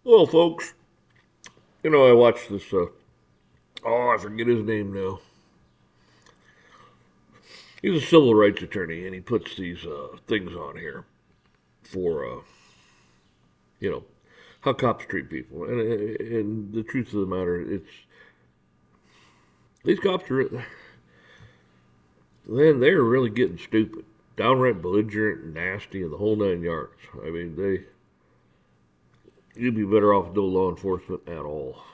Well, folks, I watched this. I forget his name now. He's a civil rights attorney, and he puts these things on here for, you know, how cops treat people. And the truth of the matter, these cops are, man, they're really getting stupid, downright belligerent, and nasty, and the whole 9 yards. I mean, you'd be better off with no law enforcement at all.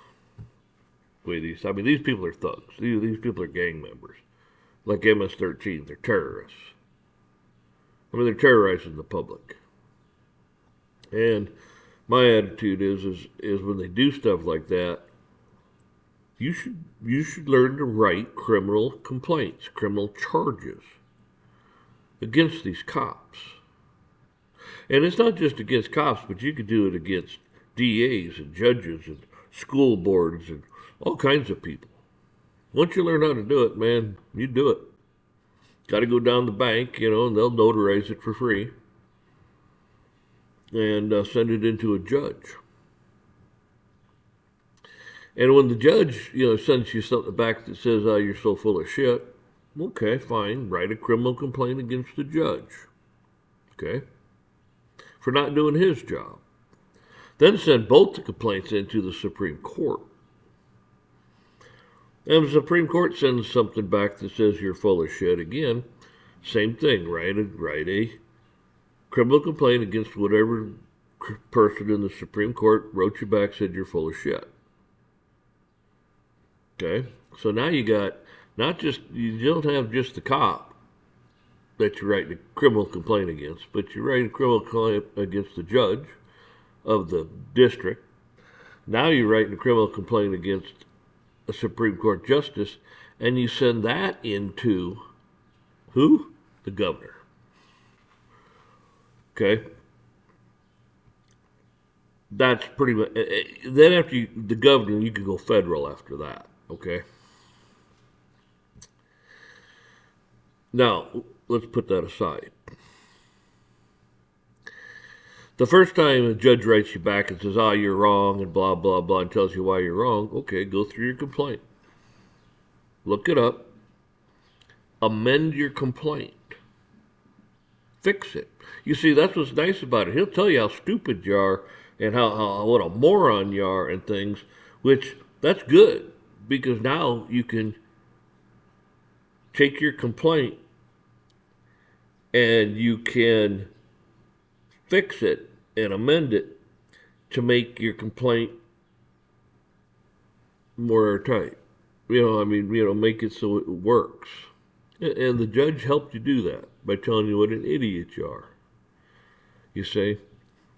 These people are thugs. These people are gang members, like MS-13. They're terrorists. They're terrorizing the public. And my attitude is when they do stuff like that, you should learn to write criminal complaints, criminal charges against these cops. And it's not just against cops, but you could do it against DAs and judges and school boards and all kinds of people. Once you learn how to do it, man, you do it. Got to go down the bank, and they'll notarize it for free and send it into a judge. And when the judge, sends you something back that says, "Oh, you're so full of shit," okay, fine. Write a criminal complaint against the judge, okay, for not doing his job. Then send both the complaints into the Supreme Court. And the Supreme Court sends something back that says you're full of shit again. Same thing. Write a criminal complaint against whatever person in the Supreme Court wrote you back said you're full of shit. Okay, so now you don't have just the cop that you write a criminal complaint against, but you write a criminal complaint against the judge of the district. Now you're writing a criminal complaint against a Supreme Court justice, and you send that into who? The governor. Okay, that's pretty much. Then after the governor, you can go federal after that. Okay. Now, let's put that aside. The first time a judge writes you back and says, you're wrong, and blah, blah, blah, and tells you why you're wrong, okay, go through your complaint. Look it up. Amend your complaint. Fix it. You see, that's what's nice about it. He'll tell you how stupid you are and how what a moron you are and things, which that's good because now you can take your complaint and you can fix it and amend it to make your complaint more airtight. Make it so it works. And the judge helped you do that by telling you what an idiot you are. You say,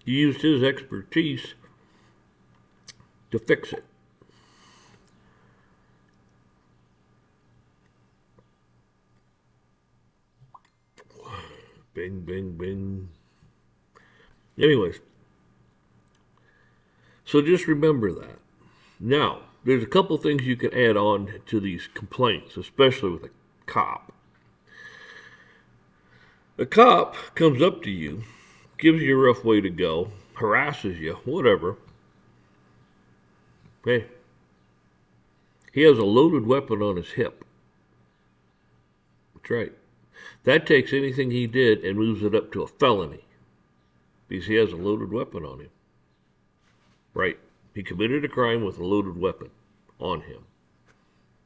he used his expertise to fix it. Bing, bing, bing. Anyways, so just remember that. Now, there's a couple things you can add on to these complaints, especially with a cop. A cop comes up to you, gives you a rough way to go, harasses you, whatever. Hey, he has a loaded weapon on his hip. That's right. That takes anything he did and moves it up to a felony because he has a loaded weapon on him. Right. He committed a crime with a loaded weapon on him.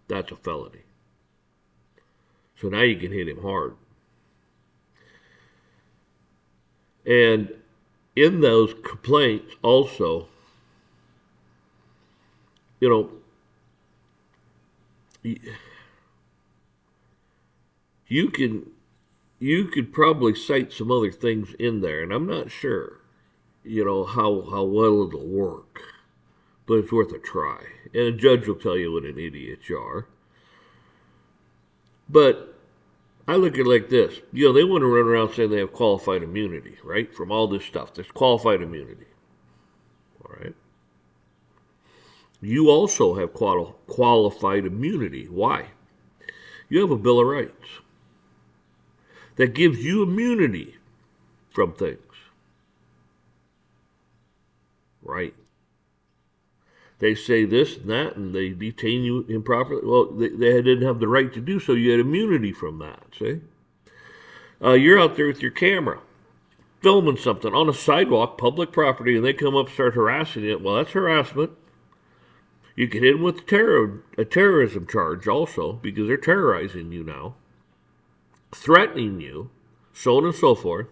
That's a felony. So now you can hit him hard. And in those complaints also, you could probably cite some other things in there, and I'm not sure, how well it'll work, but it's worth a try. And a judge will tell you what an idiot you are. But I look at it like this. They want to run around saying they have qualified immunity, right? From all this stuff. There's qualified immunity. All right. You also have qualified immunity. Why? You have a Bill of Rights that gives you immunity from things. Right. They say this and that, and they detain you improperly. Well, they didn't have the right to do so. You had immunity from that, see? You're out there with your camera, filming something on a sidewalk, public property, and they come up and start harassing you. Well, that's harassment. You can hit them with a terrorism charge also, because they're terrorizing you now, threatening you, so on and so forth,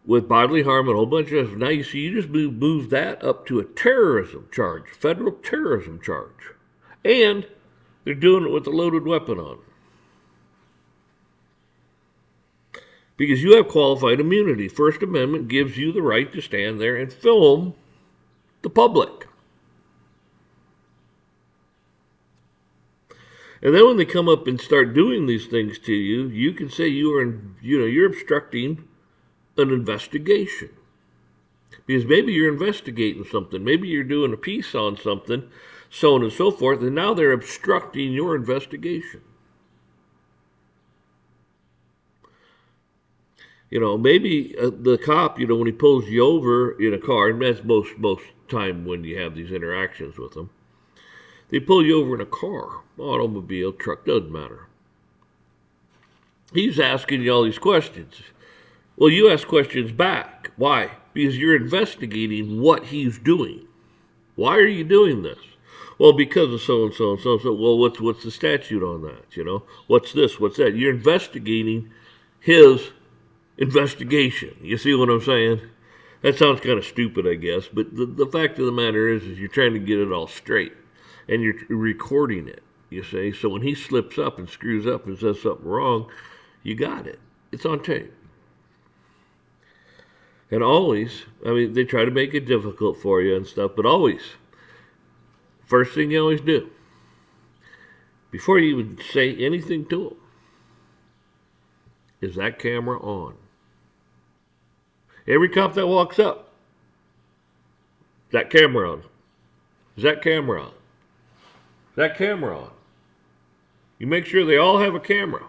with bodily harm and a whole bunch of stuff. Now you see, you just move that up to a terrorism charge, federal terrorism charge. And they're doing it with a loaded weapon on. Because you have qualified immunity. First Amendment gives you the right to stand there and film the public. And then when they come up and start doing these things to you, you can say you're obstructing an investigation. Because maybe you're investigating something, maybe you're doing a piece on something, so on and so forth, and now they're obstructing your investigation. Maybe the cop, when he pulls you over in a car, and that's most time when you have these interactions with them, they pull you over in a car, automobile, truck, doesn't matter. He's asking you all these questions. Well, you ask questions back. Why? Because you're investigating what he's doing. Why are you doing this? Well, because of so and so and so and so. Well, what's the statute on that? What's this? What's that? You're investigating his investigation. You see what I'm saying? That sounds kind of stupid, I guess, but the fact of the matter is you're trying to get it all straight, and you're recording it, you see. So when he slips up and screws up and says something wrong, you got it. It's on tape. And always, they try to make it difficult for you and stuff, but always, first thing you always do, before you even say anything to them, is that camera on? Every cop that walks up, is that camera on? Is that camera on? Is that camera on? You make sure they all have a camera.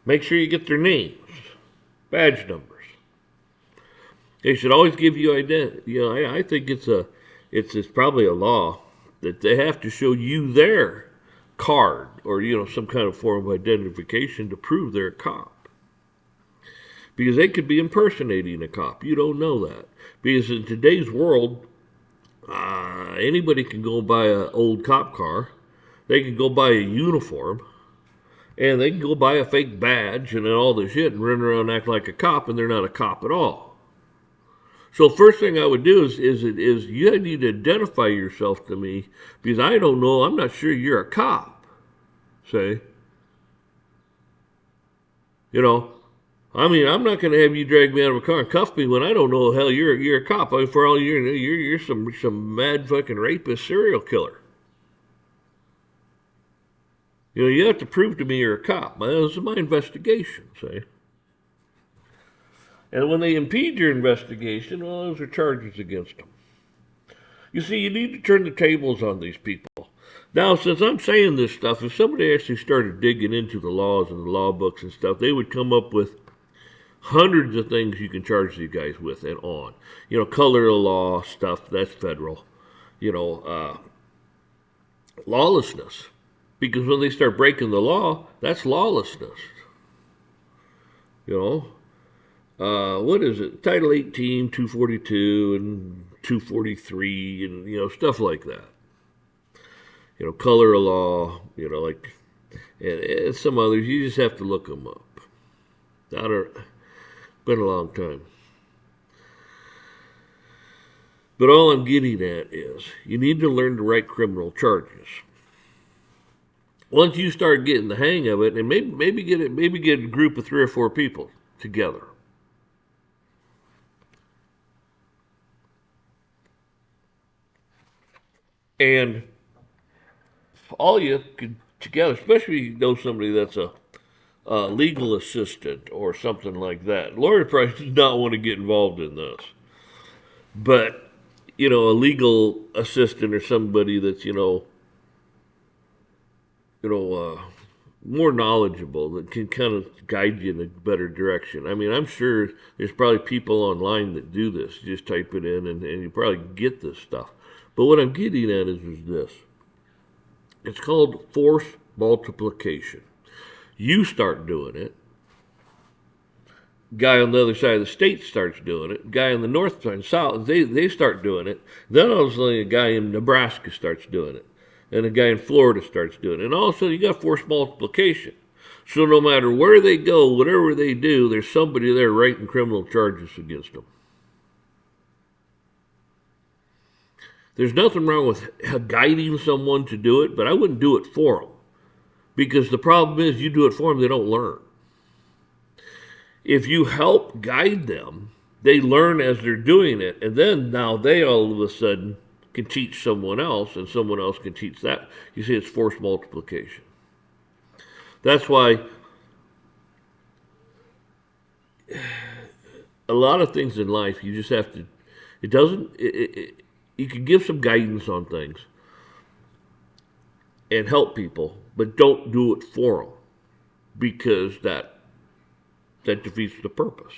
Make sure you get their names, badge numbers. They should always give you identity. I think it's probably a law that they have to show you their card or some kind of form of identification to prove they're a cop. Because they could be impersonating a cop. You don't know that. Because in today's world, anybody can go buy an old cop car. They can go buy a uniform. And they can go buy a fake badge and all this shit and run around and act like a cop, and they're not a cop at all. So first thing I would do is you need to identify yourself to me, because I don't know, I'm not sure you're a cop. Say, I'm not going to have you drag me out of a car and cuff me when I don't know hell you're a cop. For all you know, you're some mad fucking rapist serial killer. You have to prove to me you're a cop. This is my investigation, say. And when they impede your investigation, well, those are charges against them. You see, you need to turn the tables on these people. Now, since I'm saying this stuff, if somebody actually started digging into the laws and the law books and stuff, they would come up with hundreds of things you can charge these guys with and on. Color of law stuff, that's federal. Lawlessness. Because when they start breaking the law, that's lawlessness. What is it? Title 18, 242, and 243, and, stuff like that. Color of law, and some others. You just have to look them up. Been a long time. But all I'm getting at is you need to learn to write criminal charges. Once you start getting the hang of it, and maybe get a group of 3 or 4 people together. And all you could together, especially if you know somebody that's a legal assistant or something like that. Lawyer probably does not want to get involved in this. But, a legal assistant or somebody that's, more knowledgeable, that can kind of guide you in a better direction. I'm sure there's probably people online that do this. Just type it in and you probably get this stuff. But what I'm getting at is this. It's called force multiplication. You start doing it. Guy on the other side of the state starts doing it. Guy on the north side, south, they start doing it. Then all of a sudden, a guy in Nebraska starts doing it, and a guy in Florida starts doing it. And all of a sudden, you got force multiplication. So no matter where they go, whatever they do, there's somebody there writing criminal charges against them. There's nothing wrong with guiding someone to do it, but I wouldn't do it for them. Because the problem is, you do it for them, they don't learn. If you help guide them, they learn as they're doing it, and then now they all of a sudden can teach someone else, and someone else can teach that. You see, it's force multiplication. That's why a lot of things in life, you just have to, you can give some guidance on things and help people, but don't do it for them, because that defeats the purpose.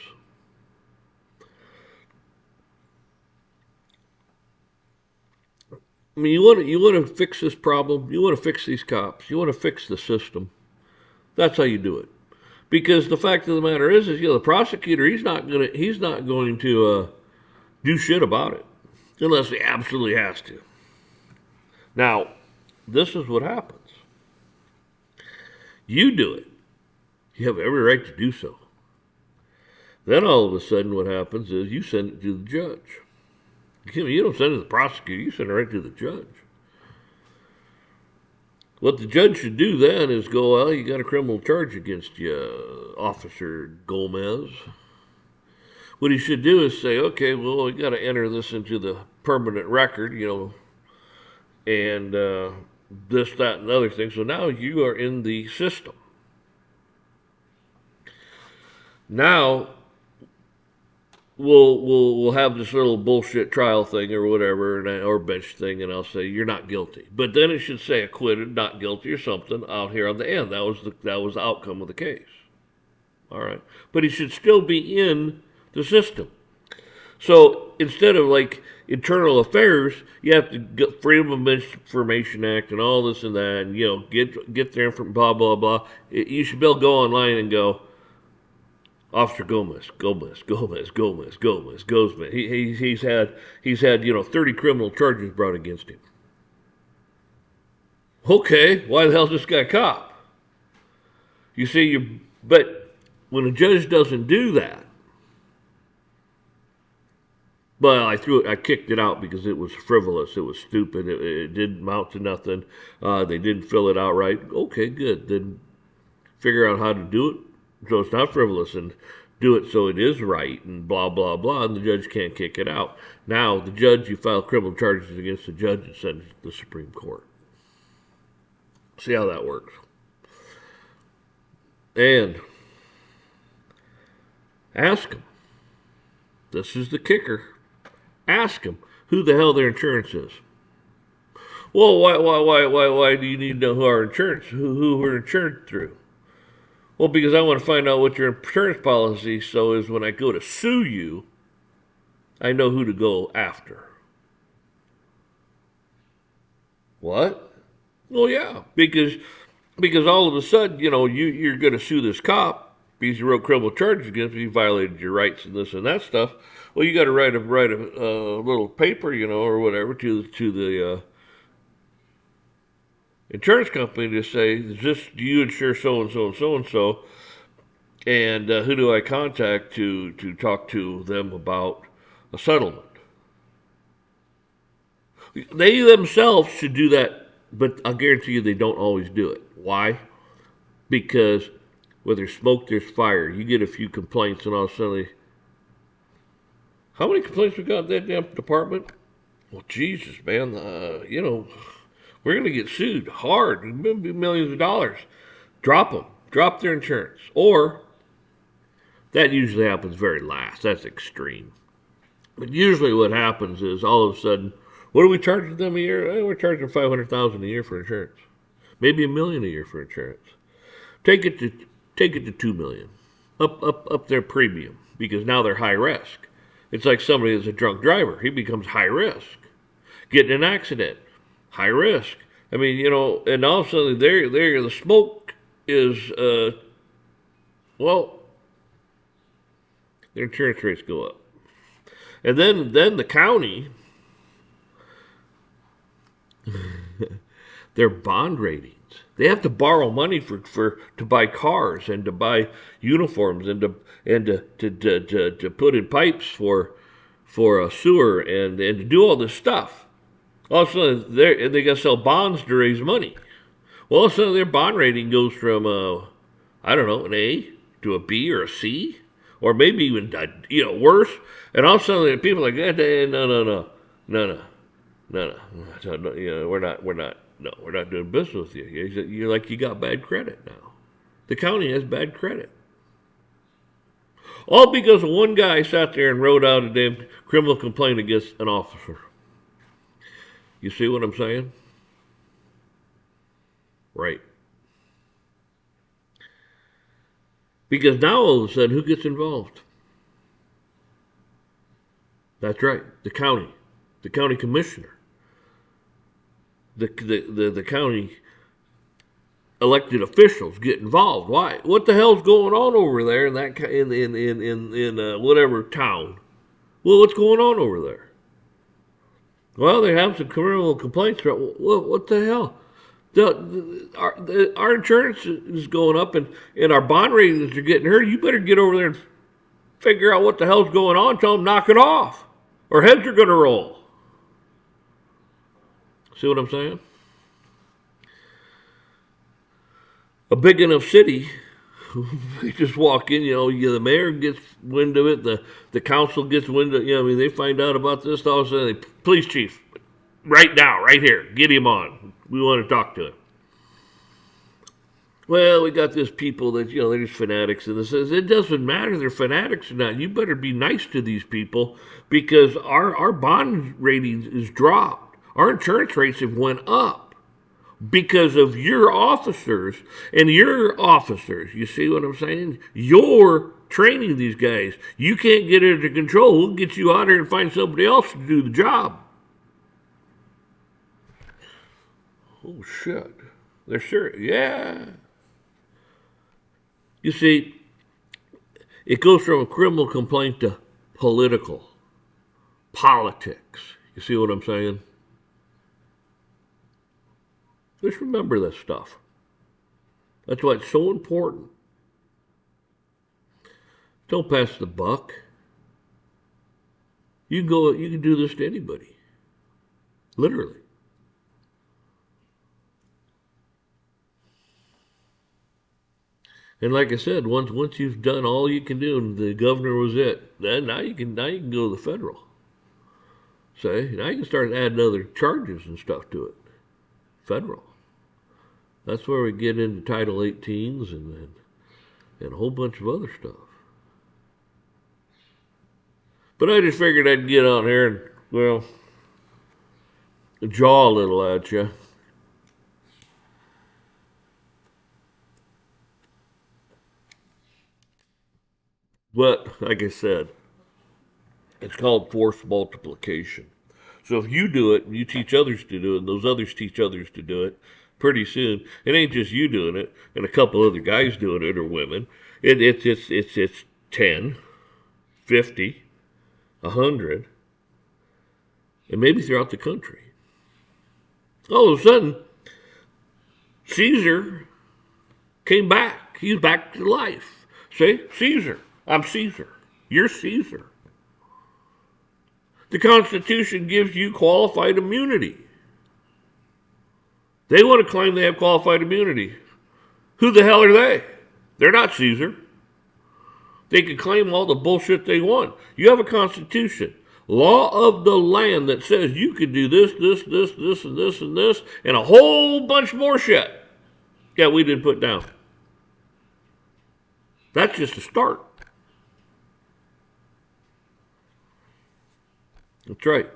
I mean, you want to fix this problem. You want to fix these cops. You want to fix the system. That's how you do it. Because the fact of the matter is the prosecutor, he's not going to do shit about it unless he absolutely has to. Now, this is what happens. You do it. You have every right to do so. Then all of a sudden what happens is you send it to the judge. You don't send it to the prosecutor, you send it right to the judge. What the judge should do then is go, well, you got a criminal charge against you, Officer Gomez. What he should do is say, okay, well, we got to enter this into the permanent record, and this, that, and other thing. So now you are in the system. Now, we'll have this little bullshit trial thing or whatever, or bench thing, and I'll say you're not guilty. But then it should say acquitted, not guilty, or something out here on the end. That was the outcome of the case. All right, but he should still be in the system. So instead of like internal affairs, you have to get Freedom of Information Act and all this and that, and get there from blah blah blah. You should be able to go online and go, Officer Gomez. He's had 30 criminal charges brought against him. Okay, why the hell is this guy a cop? You see, but when a judge doesn't do that, well, I kicked it out because it was frivolous, it was stupid, it didn't amount to nothing, they didn't fill it out right. Okay, good. Then figure out how to do it so it's not frivolous, and do it so it is right, and blah, blah, blah, and the judge can't kick it out. Now, the judge, you file criminal charges against the judge and send it to the Supreme Court. See how that works. And ask them. This is the kicker. Ask them who the hell their insurance is. Well, why do you need to know who we're insured through? Well, because I want to find out what your insurance policy is when I go to sue you, I know who to go after. What? Well, yeah, because all of a sudden, you're going to sue this cop because you wrote criminal charges against him, you violated your rights and this and that stuff. Well, you got to write a little paper, or whatever to the insurance company to say, do you insure so-and-so and so-and-so, and who do I contact to talk to them about a settlement? They themselves should do that, but I'll guarantee you they don't always do it. Why? Because where there's smoke, there's fire. You get a few complaints, and all of a sudden, how many complaints we got in that damn department? Well, Jesus, man, we're going to get sued hard, millions of dollars. Drop them. Drop their insurance. Or, that usually happens very last. That's extreme. But usually what happens is all of a sudden, what are we charging them a year? We're charging $500,000 a year for insurance. Maybe $1 million a year for insurance. Take it to $2 million. Up their premium, because now they're high risk. It's like somebody that's a drunk driver. He becomes high risk. Get in an accident, high risk. I mean, and all of a sudden there, the smoke is, well, their insurance rates go up. And then the county, their bond ratings. They have to borrow money to buy cars and to buy uniforms and to put in pipes for a sewer and to do all this stuff. All of a sudden, they got to sell bonds to raise money. Well, all of a sudden, their bond rating goes from I don't know, an A to a B or a C, or maybe even worse. And all of a sudden, people are like, no, we're not doing business with you. You're like, you got bad credit now. The county has bad credit. All because one guy sat there and wrote out a damn criminal complaint against an officer. You see what I'm saying? Right. Because now all of a sudden, who gets involved? That's right, the county commissioner, the county elected officials get involved. Why? What the hell's going on over there in that in whatever town? Well, what's going on over there? Well, they have some criminal complaints. What the hell? Our insurance is going up, and our bond ratings are getting hurt. You better get over there and figure out what the hell's going on. Tell them knock it off, or heads are going to roll. See what I'm saying? A big enough city, you just walk in, the mayor gets wind of it, the council gets wind of it, they find out about this, all of a sudden, police chief, right now, right here, get him on. We want to talk to him. Well, we got this people that, they're just fanatics, and it says, it doesn't matter if they're fanatics or not. You better be nice to these people because our bond ratings is dropped. Our insurance rates have went up because of your officers and your officers. You see what I'm saying? You're training these guys. You can't get it under control. We'll get you out there and find somebody else to do the job. Oh, shit. They're sure. Yeah. You see, it goes from a criminal complaint to politics. You see what I'm saying? Just remember this stuff. That's why it's so important. Don't pass the buck. You can do this to anybody. Literally. And like I said, once you've done all you can do, and the governor was it, then now you can go to the federal. Say, now you can start adding other charges and stuff to it. Federal. That's where we get into Title 18s and a whole bunch of other stuff. But I just figured I'd get on here and, jaw a little at you. But, like I said, it's called force multiplication. So if you do it, and you teach others to do it, and those others teach others to do it, pretty soon, it ain't just you doing it, and a couple other guys doing it, or women. It's 10, 50, 100, and maybe throughout the country. All of a sudden, Caesar came back. He's back to life. See? Caesar. I'm Caesar. You're Caesar. The Constitution gives you qualified immunity. They want to claim they have qualified immunity. Who the hell are they? They're not Caesar. They can claim all the bullshit they want. You have a Constitution. Law of the land that says you can do this, and this, and a whole bunch more shit. Yeah, we didn't put down. That's just a start. That's right.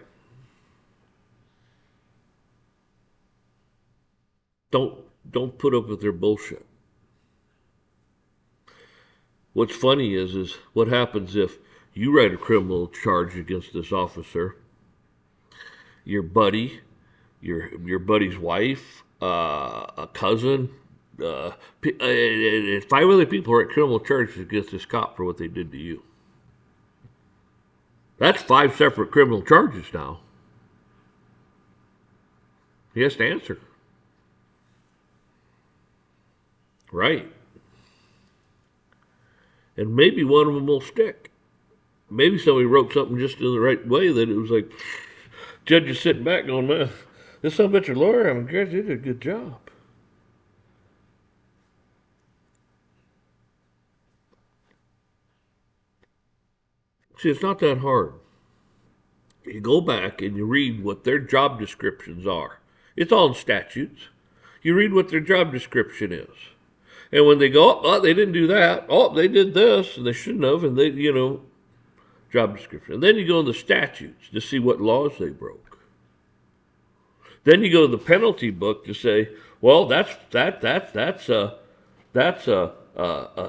Don't put up with their bullshit. What's funny is what happens if you write a criminal charge against this officer your buddy, your buddy's wife, a cousin, 5 other people are at criminal charges against this cop for what they did to you. That's 5 separate criminal charges now. He has to answer. Right. And maybe one of them will stick. Maybe somebody wrote something just in the right way that it was like, judge is sitting back going, man, this son of a bitch lawyer, I'm glad you did a good job. See, it's not that hard. You go back and you read what their job descriptions are. It's all in statutes. You read what their job description is. And when they go, oh, they didn't do that. Oh, they did this, and they shouldn't have, and they, job description. And then you go in the statutes to see what laws they broke. Then you go to the penalty book to say, well, that's a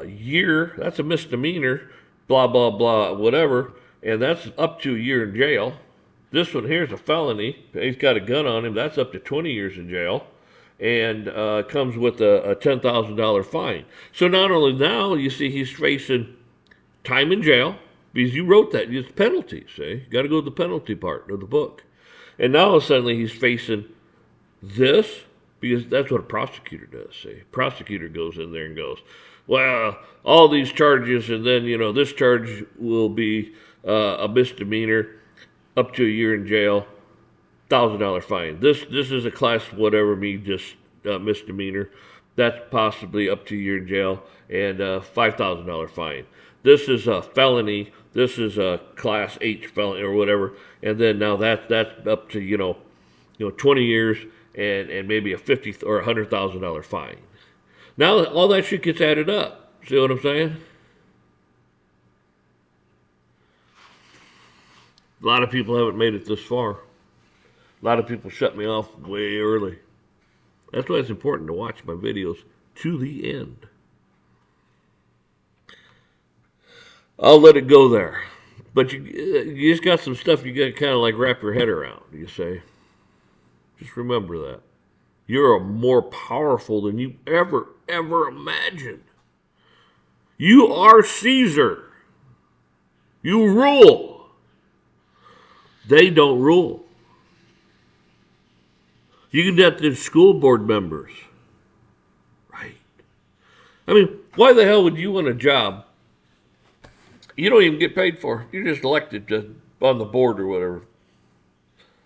year, that's a misdemeanor, blah blah blah, whatever, and that's up to a year in jail. This one here's a felony. He's got a gun on him. That's up to 20 years in jail, and comes with a $10,000 fine. So not only now you see he's facing time in jail because you wrote that. It's penalties. See, you got to go to the penalty part of the book, and now suddenly he's facing this because that's what a prosecutor does. See, prosecutor goes in there and goes, well, all these charges, and then this charge will be a misdemeanor, up to a year in jail, $1,000 fine. This is a class whatever just misdemeanor. That's possibly up to a year in jail and $5,000 fine. This is a felony. This is a class H felony or whatever. And then now that's up to 20 years and maybe a $50,000 or $100,000 fine. Now all that shit gets added up. See what I'm saying? A lot of people haven't made it this far. A lot of people shut me off way early. That's why it's important to watch my videos to the end. I'll let it go there. But you just got some stuff you got to kind of like wrap your head around, you say. Just remember that. You're more powerful than you ever imagined. You are Caesar. You rule. They don't rule. You can get the school board members. Right. I mean, why the hell would you want a job you don't even get paid for? You're just elected on the board or whatever.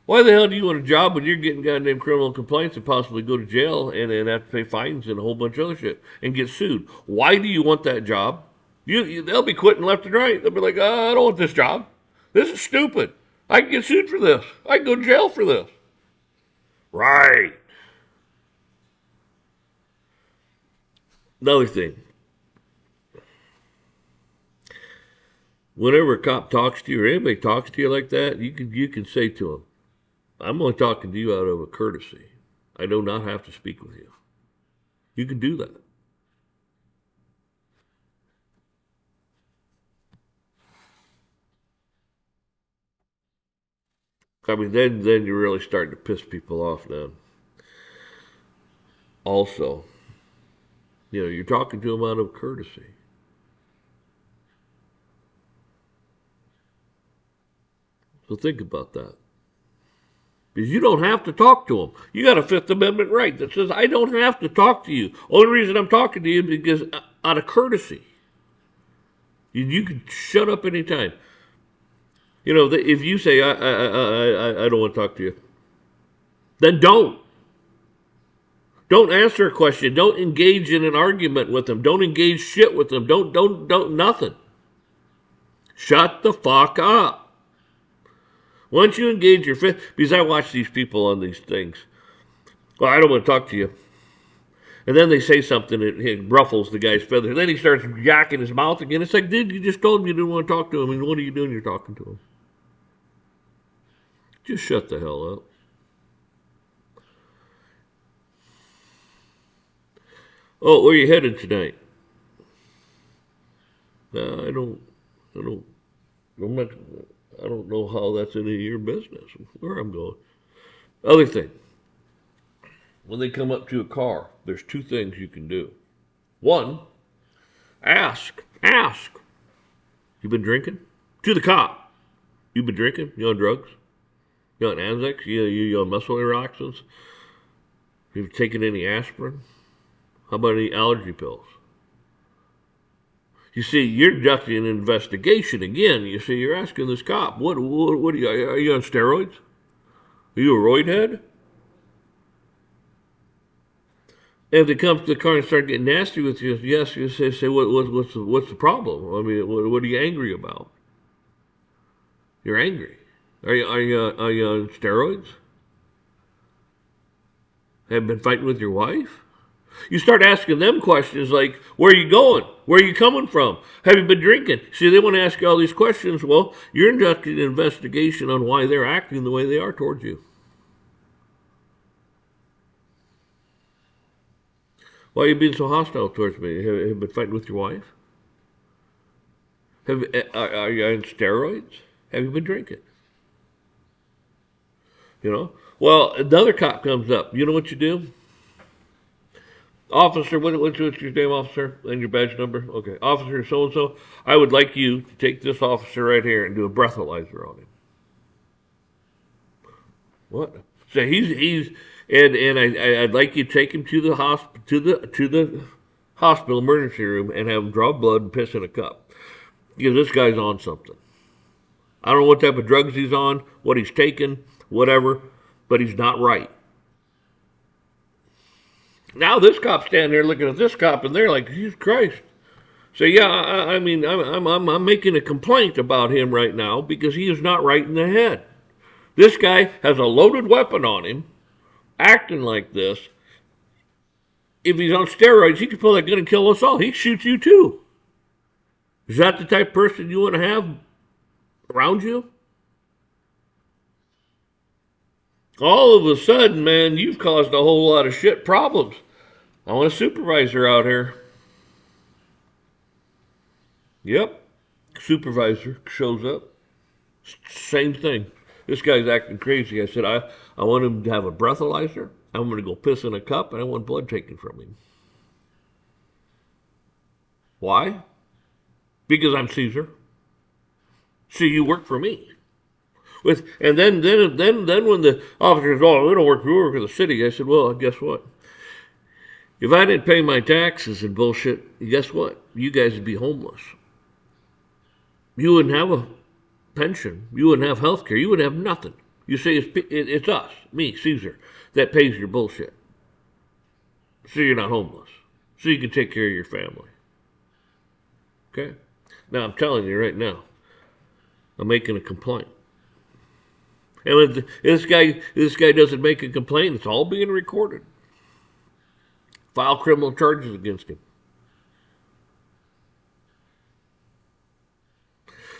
Why the hell do you want a job when you're getting goddamn criminal complaints and possibly go to jail and have to pay fines and a whole bunch of other shit and get sued? Why do you want that job? They'll be quitting left and right. They'll be like, I don't want this job. This is stupid. I can get sued for this. I can go to jail for this. Right. Another thing. Whenever a cop talks to you or anybody talks to you like that, you can say to them, I'm only talking to you out of a courtesy. I do not have to speak with you. You can do that. I mean, then you're really starting to piss people off then. Also, you're talking to them out of courtesy. So think about that. Because you don't have to talk to them. You got a Fifth Amendment right that says, I don't have to talk to you. Only reason I'm talking to you is because out of courtesy. You can shut up anytime. If you say, I don't want to talk to you, then don't. Don't answer a question. Don't engage in an argument with them. Don't engage shit with them. Don't, nothing. Shut the fuck up. Once you engage your fifth, because I watch these people on these things. Well, I don't want to talk to you. And then they say something and it ruffles the guy's feathers. And then he starts yakking his mouth again. It's like, dude, you just told him you didn't want to talk to him. And what are you doing? You're talking to him. Just shut the hell up. Oh, where are you headed tonight? I'm I don't know how that's any of your business, where I'm going. Other thing, when they come up to a car, there's two things you can do. One, ask. You been drinking? To the cop. You been drinking? You on drugs? You on Anzacs? You on muscle relaxants? You taken any aspirin? How about any allergy pills? You see, you're conducting an investigation again. You see, you're asking this cop, what are you on steroids? Are you a roid head? And if they come to the car and start getting nasty with you, yes, you say what's the problem? I mean, what are you angry about? You're angry. Are you on steroids? Have you been fighting with your wife? You start asking them questions like, where are you going? Where are you coming from? Have you been drinking? See, they want to ask you all these questions. Well, you're conducting an investigation on why they're acting the way they are towards you. Why are you being so hostile towards me? Have you been fighting with your wife? Are you on steroids? Have you been drinking? You know? Well, another cop comes up. You know what you do? Officer, what's your name, officer? And your badge number? Okay. Officer so-and-so, I would like you to take this officer right here and do a breathalyzer on him. What? So I'd like you to take him to the hospital emergency room and have him draw blood and piss in a cup. Because this guy's on something. I don't know what type of drugs he's on, what he's taking, whatever, but he's not right. Now this cop's standing there looking at this cop, and they're like, Jesus Christ. So yeah, I mean, I'm making a complaint about him right now because he is not right in the head. This guy has a loaded weapon on him, acting like this. If he's on steroids, he could pull that gun and kill us all. He shoots you too. Is that the type of person you want to have around you? All of a sudden, man, you've caused a whole lot of shit problems. I want a supervisor out here. Yep. Supervisor shows up. Same thing. This guy's acting crazy. I said, I want him to have a breathalyzer. I'm going to go piss in a cup, and I want blood taken from him. Why? Because I'm Caesar. See, you work for me. And then when the officers, we don't work for the city. I said, well, guess what? If I didn't pay my taxes and bullshit, guess what? You guys would be homeless. You wouldn't have a pension. You wouldn't have health care. You wouldn't have nothing. You say it's us, me, Caesar, that pays your bullshit. So you're not homeless. So you can take care of your family. Okay? Now, I'm telling you right now, I'm making a complaint. And when this guy doesn't make a complaint, it's all being recorded. File criminal charges against him.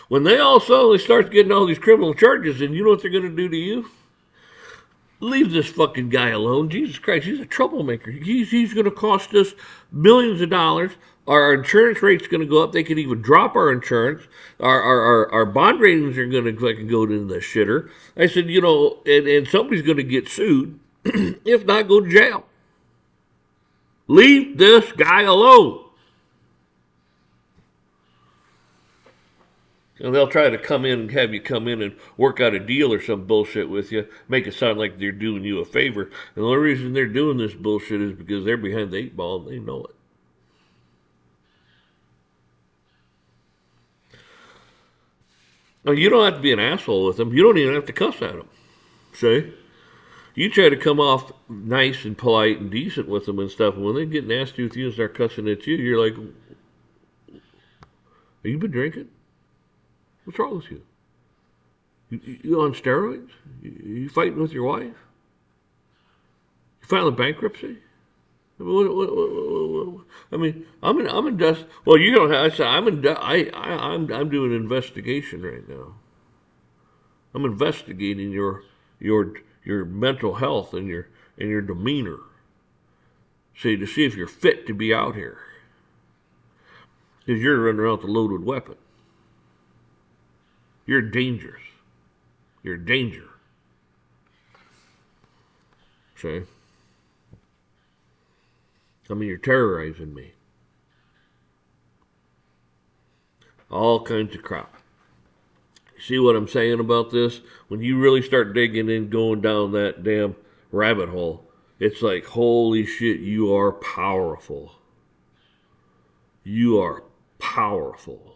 When they all suddenly start getting all these criminal charges, and you know what they're going to do to you? Leave this fucking guy alone. Jesus Christ, he's a troublemaker. He's going to cost us millions of dollars. Our insurance rate's going to go up. They could even drop our insurance. Our bond ratings are going to fucking go to the shitter. I said, and somebody's going to get sued. If not, go to jail. Leave this guy alone. And they'll try to come in and have you come in and work out a deal or some bullshit with you, make it sound like they're doing you a favor. And the only reason they're doing this bullshit is because they're behind the 8 ball and they know it. Now, you don't have to be an asshole with them. You don't even have to cuss at them. See? You try to come off nice and polite and decent with them and stuff, and when they get nasty with you and start cussing at you, you're like, have you been drinking? What's wrong with you? You on steroids? You fighting with your wife? You filing bankruptcy? I mean, I'm in dust. Well, you don't have. I said I'm doing an investigation right now. I'm investigating your mental health and your demeanor. See, to see if you're fit to be out here, because you're running around with a loaded weapon. You're dangerous. You're a danger. See? I mean, you're terrorizing me. All kinds of crap. See what I'm saying about this? When you really start digging in, going down that damn rabbit hole, it's like, holy shit, you are powerful. You are powerful.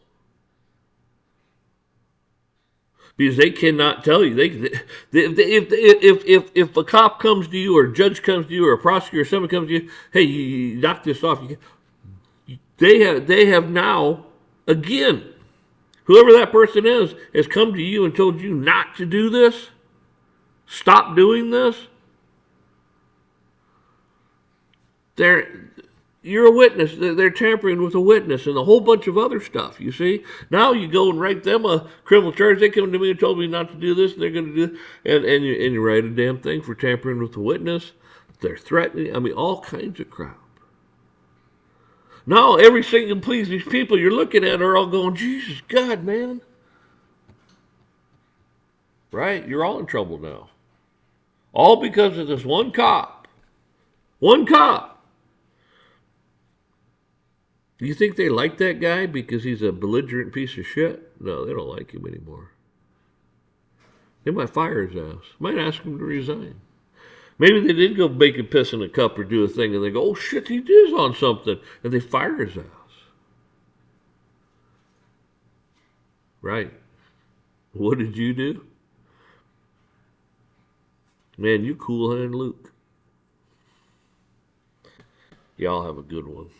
Because they cannot tell you. If a cop comes to you, or a judge comes to you, or a prosecutor, or someone comes to you, hey, you knock this off. They have now, again, whoever that person is, has come to you and told you not to do this. Stop doing this. You're a witness. They're tampering with a witness and a whole bunch of other stuff, you see. Now you go and write them a criminal charge. They come to me and told me not to do this, and they're going to do it. And you write a damn thing for tampering with a witness. They're threatening. I mean, all kinds of crap. Now every single please these people you're looking at are all going, Jesus, God, man. Right? You're all in trouble now. All because of this one cop. One cop. Do you think they like that guy because he's a belligerent piece of shit? No, they don't like him anymore. They might fire his ass. Might ask him to resign. Maybe they did go bake a piss in a cup or do a thing and they go, oh shit, he is on something. And they fire his ass. Right. What did you do? Man, you cool hand Luke. Y'all have a good one.